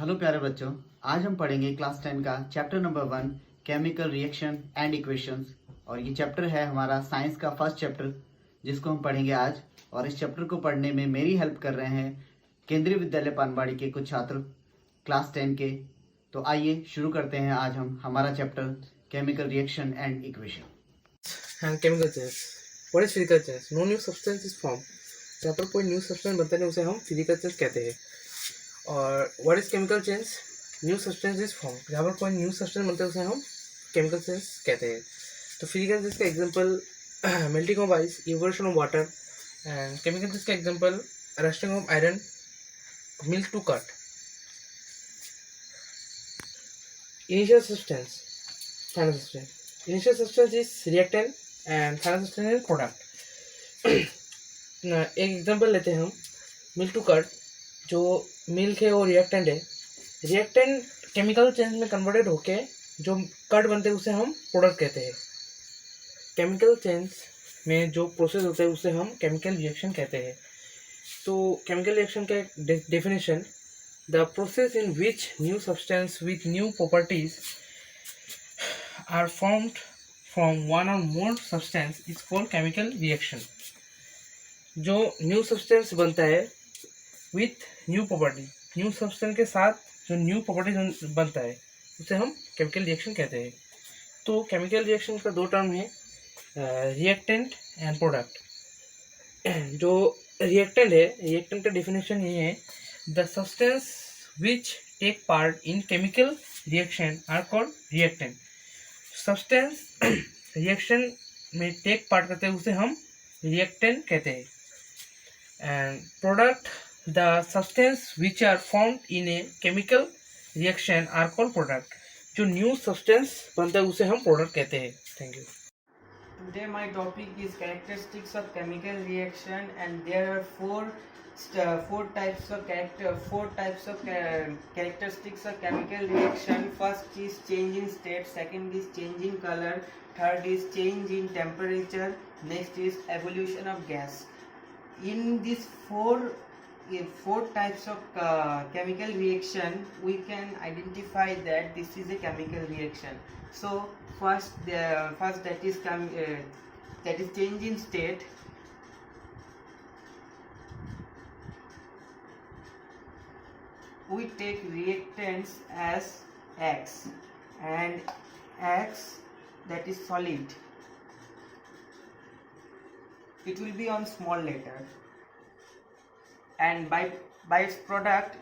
Hello प्यारे बच्चों, आज हम पढ़ेंगे क्लास 10 का chapter number 1 chemical reaction and equations. और ये चैप्टर है हमारा साइंस का फर्स्ट चैप्टर जिसको हम पढ़ेंगे आज। और इस चैप्टर को पढ़ने में मेरी हेल्प कर रहे हैं केंद्रीय विद्यालय पानबाड़ी के कुछ छात्र क्लास 10 के। तो आइए शुरू करते हैं आज हम हमारा chapter chemical reaction and equation. And chemical change. What is physical change? No new substance is formed. जहाँ पर कोई न्यू सब्सटेंस बनता है उसे हम फिजिकल चेंज कहते हैं। और what is chemical change? New substance is form. जहाँ पर कोई न्यू सब्सटेंस बनता है उसे हम केमिकल चेंज कहते हैं। तो फिजिकल चेंज का example melting of ice, evolution of water. And chemical change का example rusting of iron, milk to curd. Initial substance, final substance. Initial substance is reactant and final substance is product. एक example लेते हैं हम, milk to curd. जो milk है वो reactant है। Reactant chemical change में कन्वर्टेड होके जो कट बनते हैं उसे हम प्रोडक्ट कहते हैं। केमिकल चेंज में जो प्रोसेस होता है उसे हम केमिकल रिएक्शन कहते हैं। तो केमिकल रिएक्शन का definition, the process in which new substance with new properties are formed from one और more substance is called chemical reaction. जो न्यू सब्सटेंस बनता है with new property, new substance के साथ जो न्यू प्रॉपर्टी बनता है उसे हम केमिकल रिएक्शन कहते हैं। तो केमिकल रिएक्शन का दो टर्म है, रिएक्टेंट एंड प्रोडक्ट। जो रिएक्टेंट है, रिएक्टेंट का डेफिनेशन ये है, the substance which take part in chemical reaction are called reactant. Substance reaction में टेक पार्ट करते हैं उसे हम रिएक्टेंट कहते हैं। And product, the substance which are formed in a chemical reaction are called product. जो new substance बनता है उसे हम product कहते हैं। Thank you. Today my topic is characteristics of chemical reaction, and there are four types of characteristics of chemical reaction. First is change in state, second is change in color, third is change in temperature, next is evolution of gas. In these four types of chemical reaction, we can identify that this is a chemical reaction. So first that is change in state. We take reactants as X, and X, that is solid. It will be on small letter. And by its product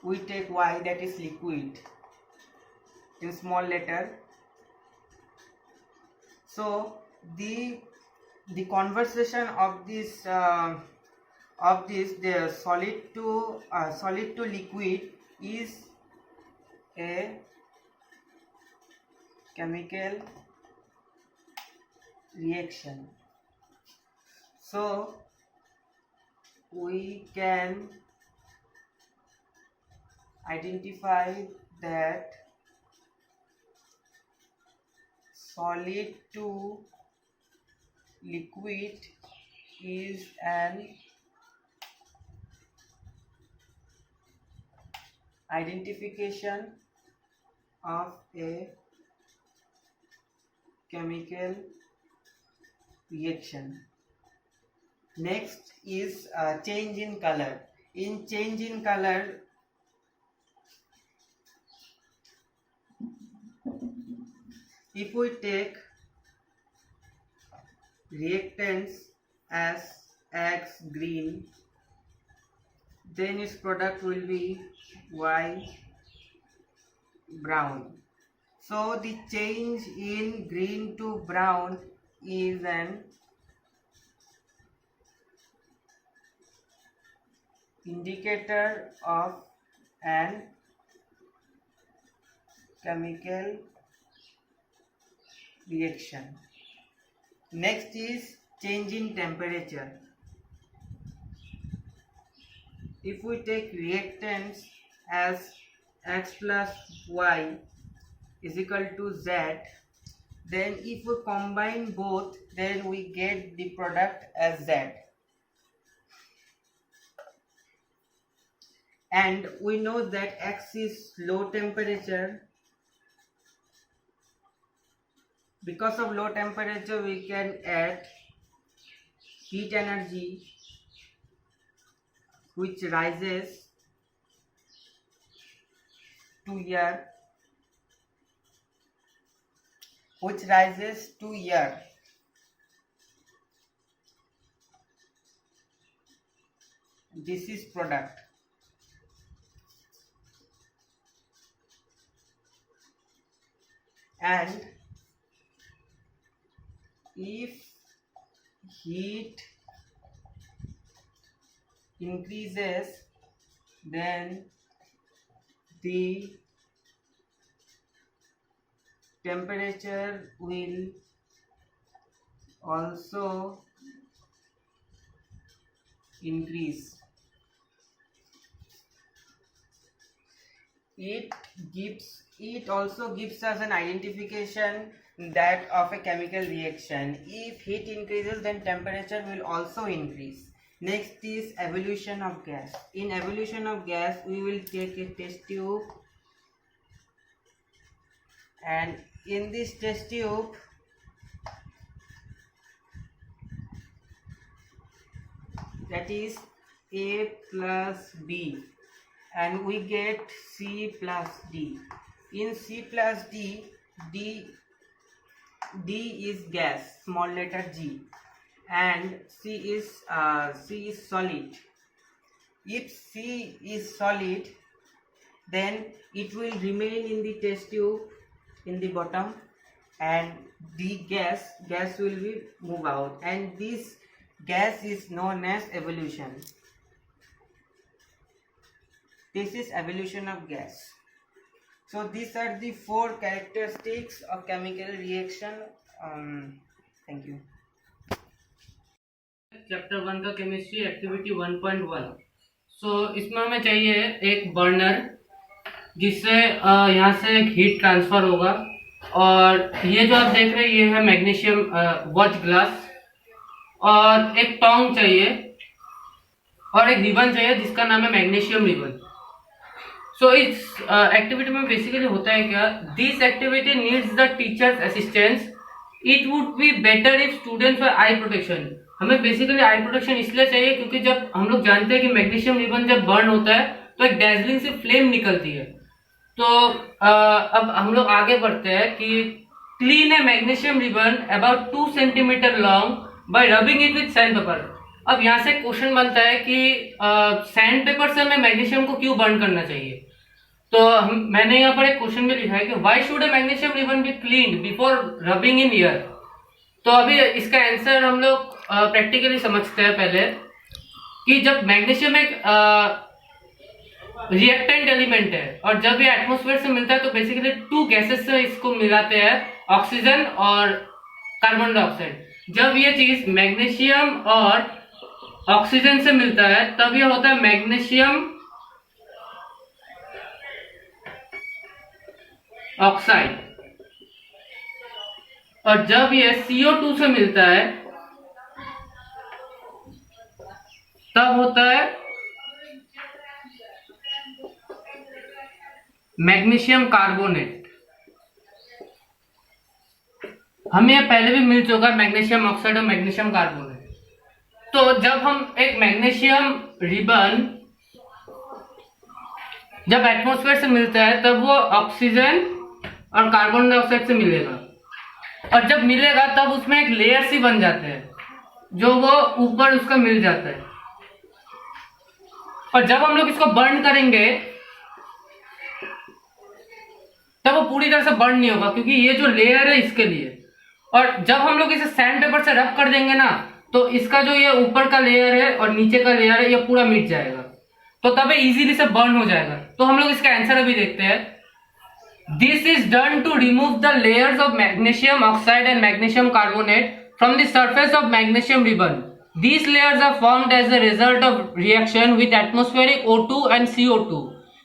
we take Y, that is liquid, in small letter. So the conversion of this the solid to liquid is a chemical reaction. So we can identify that solid to liquid is an identification of a chemical reaction. Next is change in color. In change in color, if we take reactants as X green, then its product will be Y brown. So the change in green to brown is an indicator of an chemical reaction. Next is change in temperature. If we take reactants as X plus Y is equal to Z, then if we combine both, then we get the product as Z. and we know that X is low temperature. Because of low temperature, we can add heat energy which rises to air, This is product. And if heat increases, then the temperature will also increase. It also gives us an identification that of a chemical reaction. If heat increases, then temperature will also increase. Next is evolution of gas. In evolution of gas, we will take a test tube, and in this test tube that is A plus B, and we get C plus D. In C plus D, D is gas, small letter G, and C is solid. If C is solid, then it will remain in the test tube in the bottom, and the gas will be move out, and this gas is known as evolution. This is evolution of gas. So these are the 4 characteristics of chemical reaction. Thank you. Chapter 1 का chemistry activity 1.1. सो इसमें हमें चाहिए एक burner जिससे यहाँ से एक heat transfer होगा, और ये जो आप देख रहे हैं ये है मैग्नीशियम वॉच ग्लास, और एक टोंग चाहिए और एक रिबन चाहिए जिसका नाम है मैग्नीशियम रिबन. सो इस एक्टिविटी में बेसिकली होता है क्या, this activity needs the teachers assistance. It would be better if students for I protection. हमें बेसिकली आई प्रोटेक्शन इसलिए चाहिए क्योंकि जब हम लोग जानते हैं कि मैग्नीशियम रिबन जब बर्न होता है तो एक डैजलिंग से फ्लेम निकलती है. तो अब हम लोग आगे बढ़ते हैं कि clean A magnesium ribbon about 2 centimetre long bye rubbing it with sand paper. अब यहाँ से क्वेश्चन बनता है कि सैंड पेपर से हमें मैग्नीशियम को क्यों बर्न करना चाहिए. तो मैंने यहाँ पर एक क्वेश्चन भी लिखा है कि why should A magnesium ribbon be cleaned before rubbing in air. तो अभी इसका आंसर हम लोग प्रैक्टिकली समझते हैं पहले कि जब मैग्नीशियम एक रिएक्टेंट एलिमेंट है और जब ये एटमॉस्फेयर से मिलता है तो बेसिकली 2 गैसेस से इसको मिलाते हैं, ऑक्सीजन और कार्बन डाइऑक्साइड. जब ये चीज मैग्नीशियम और ऑक्सीजन से मिलता है तब ये होता है मैग्नीशियम ऑक्साइड, और जब ये CO2 से मिलता है तब होता है मैग्नीशियम कार्बोनेट. हमें ये पहले भी मिल चुका है मैग्नीशियम ऑक्साइड और मैग्नीशियम कार्बोनेट. तो जब हम एक मैग्नीशियम रिबन जब एटमॉस्फेयर से मिलता है तब वो ऑक्सीजन और कार्बन डाइऑक्साइड से मिलेगा, और जब मिलेगा तब उसमें एक लेयर सी बन जाते हैं जो वो ऊपर उसका मिल जाता है. और जब हम लोग इसको बर्न करेंगे तब वो पूरी तरह से बर्न नहीं होगा क्योंकि ये जो लेयर है इसके लिए. और जब हम लोग इसे सैंड पेपर से रब कर देंगे ना तो इसका जो ये ऊपर का लेयर है और नीचे का लेयर है ये पूरा मिट जाएगा, तो तब इजीली से बर्न हो जाएगा. तो हम लोग इसका आंसर अभी देखते हैं. This is done to remove the layers of magnesium oxide and magnesium carbonate from the surface of magnesium ribbon. These layers are formed as a result of reaction with atmospheric O2 and CO2.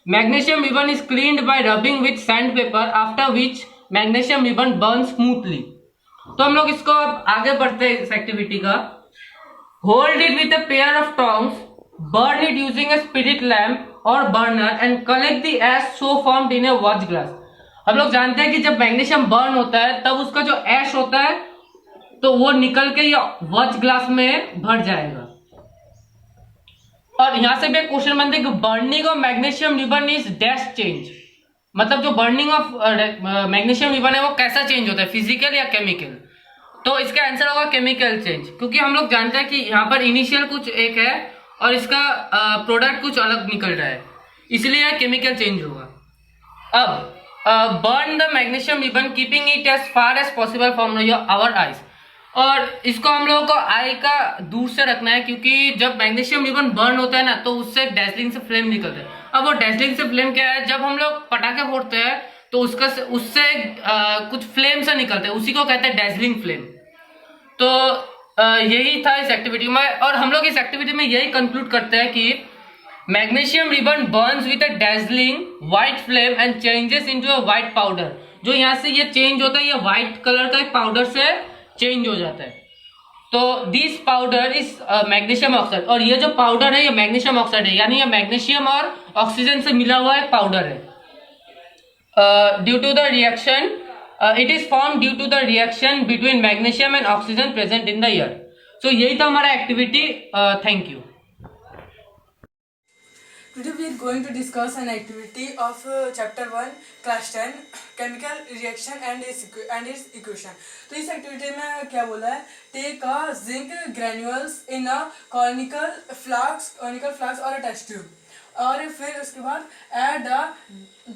Magnesium ribbon is cleaned by rubbing with sandpaper, after which magnesium ribbon burns smoothly. तो हम लोग इसको अब आगे बढ़ते हैं इस activity का. Hold it with a pair of tongs, burn it using a spirit lamp or burner and collect the ash so formed in a watch glass. हम लोग जानते हैं कि जब मैग्नीशियम बर्न होता है तब उसका जो ऐश होता है तो वो निकल के ये वॉच ग्लास में भर जाएगा। और यहां से भी एक क्वेश्चन बनता है कि burning of magnesium ribbon is dash change, मतलब जो बर्निंग ऑफ मैग्नीशियम रिबन है वो कैसा चेंज होता है, फिजिकल या केमिकल। तो इसका आंसर होगा केमिकल चेंज, क्योंकि हम लोग जानते हैं कि यहाँ पर इनिशियल कुछ एक है और इसका प्रोडक्ट कुछ अलग निकल रहा है, इसलिए केमिकल चेंज होगा। अब burn the magnesium ribbon keeping it as far as possible from our eyes, और इसको हम लोगों को आई का दूर से रखना है, क्योंकि जब मैग्नीशियम रिबन बर्न होता है ना तो उससे डैजलिंग से फ्लेम निकलता है। अब वो डैजलिंग से फ्लेम क्या है, जब हम लोग पटाखे फोड़ते हैं तो उससे कुछ फ्लेम से निकलते हैं, उसी को कहते हैं डैजलिंग फ्लेम। तो यही था इस एक्टिविटी में, और हम लोग इस एक्टिविटी में यही कंक्लूड करते हैं कि magnesium ribbon Burns with a dazzling white flame and changes into a white powder. जो यहाँ से ये चेंज होता है, ये व्हाइट कलर का एक पाउडर से चेंज हो जाता है। तो this powder is magnesium oxide, और ये जो पाउडर है ये मैग्नीशियम ऑक्साइड है, यानी ये मैग्नीशियम और ऑक्सीजन से मिला हुआ एक पाउडर है। Due to the reaction it is formed due to the reaction between magnesium and oxygen present in the air. So यही था हमारा activity. Thank you. Today we are going to discuss an activity of chapter 1 class 10 chemical reaction and its equation. तो इस activity में क्या बोला है, take a zinc granules in a conical flask or a test tube, और फिर उसके बाद ऐड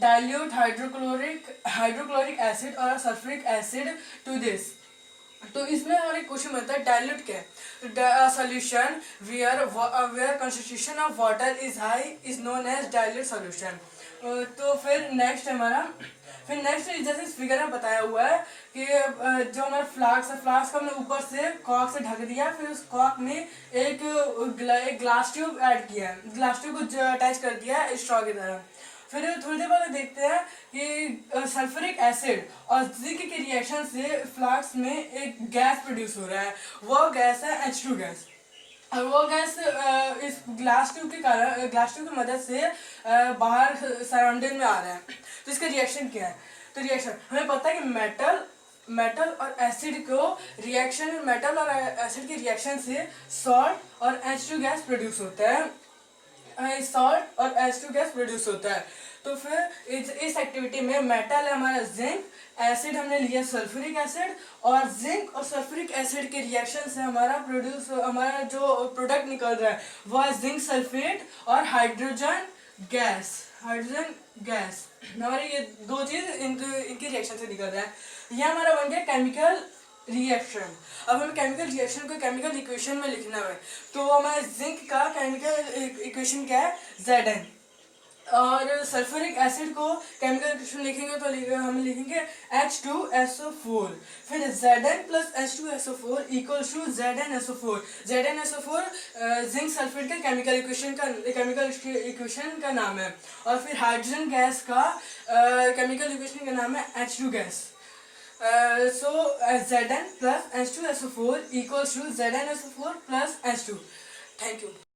डाइल्यूट हाइड्रोक्लोरिक एसिड और सल्फ्यूरिक एसिड टू दिस। तो इसमें हमारे क्वेश्चन बनता है डाइल्यूट क्या है, solution where concentration of water is high is known as dilute solution. तो फिर नेक्स्ट जैसे इस फिगर में बताया हुआ है कि जो हमारा फ्लास्क को हमने ऊपर से कॉक से ढक दिया, फिर उस कॉक में एक ग्लास ट्यूब ऐड किया है, ग्लास ट्यूब को अटैच कर दिया है स्ट्रॉ की तरह। फिर थोड़ी देर बाद देखते हैं कि सल्फ्यूरिक एसिड और जिंक के रिएक्शन से फ्लास्क में एक गैस प्रोड्यूस हो रहा है, वो गैस है H2 गैस। और वो गैस इस ग्लास ट्यूब की मदद से बाहर सराउंडिंग में आ रहा है। तो इसका रिएक्शन क्या है, तो रिएक्शन हमें पता है कि मेटल और एसिड के रिएक्शन से सॉल्ट और H2 गैस प्रोड्यूस होता है, तो फिर इस एक्टिविटी में मेटल है हमारा जिंक, एसिड हमने लिया सल्फ्यूरिक एसिड, और जिंक और सल्फ्यूरिक एसिड के रिएक्शन से हमारा जो प्रोडक्ट निकल रहा है वो है जिंक सल्फेट और हाइड्रोजन गैस। हमारे ये दो चीज इनके रिएक्शन से निकल रहा है। यह हमारा बन गया केमिकल रिएक्शन। अब हमें केमिकल रिएक्शन को केमिकल इक्वेशन में लिखना है, तो हमारे जिंक का केमिकल इक्वेशन क्या है Zn, और सल्फ्यूरिक एसिड को केमिकल इक्वेशन लिखेंगे तो हम लिखेंगे H2SO4, फिर Zn plus H2SO4 equals to ZnSO4। ZnSO4 zinc sulphate का केमिकल इक्वेशन का नाम है, और फिर हाइड्रोजन गैस का केमिकल इक्वेशन का नाम है H2 gas. So Zn plus H2SO4 equals to ZnSO4 plus H2. Thank you.